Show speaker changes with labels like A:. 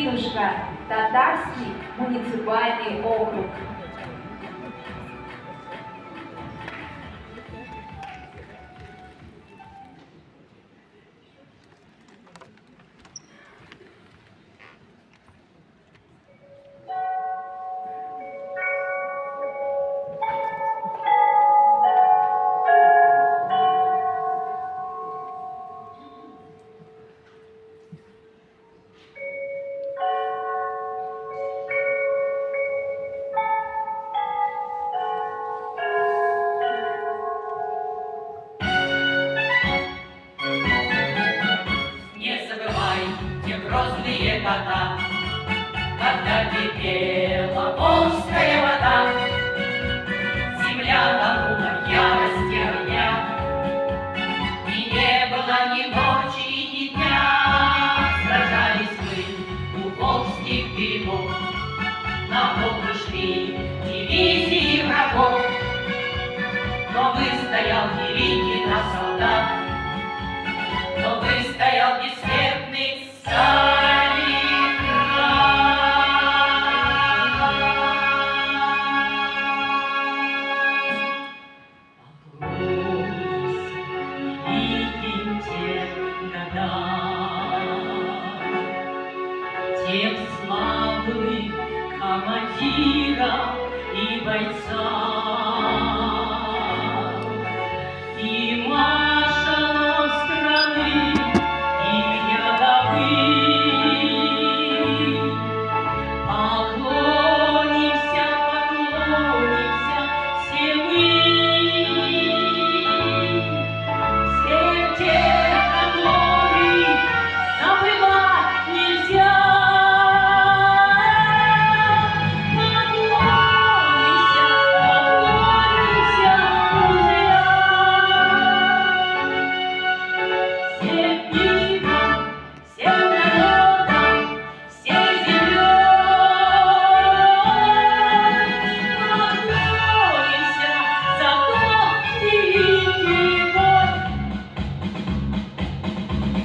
A: Зміївка, Татарський муніципальний округ.
B: Грозные года, когда кипела волжская вода, земля тонула в ярости огня, и не было ни ночи, ни дня. Сражались мы у волжских берегов, на Волгу шли дивизии врагов, но выстоял великий наш солдат, но выстоял бессмертный тех славных командира и бойца.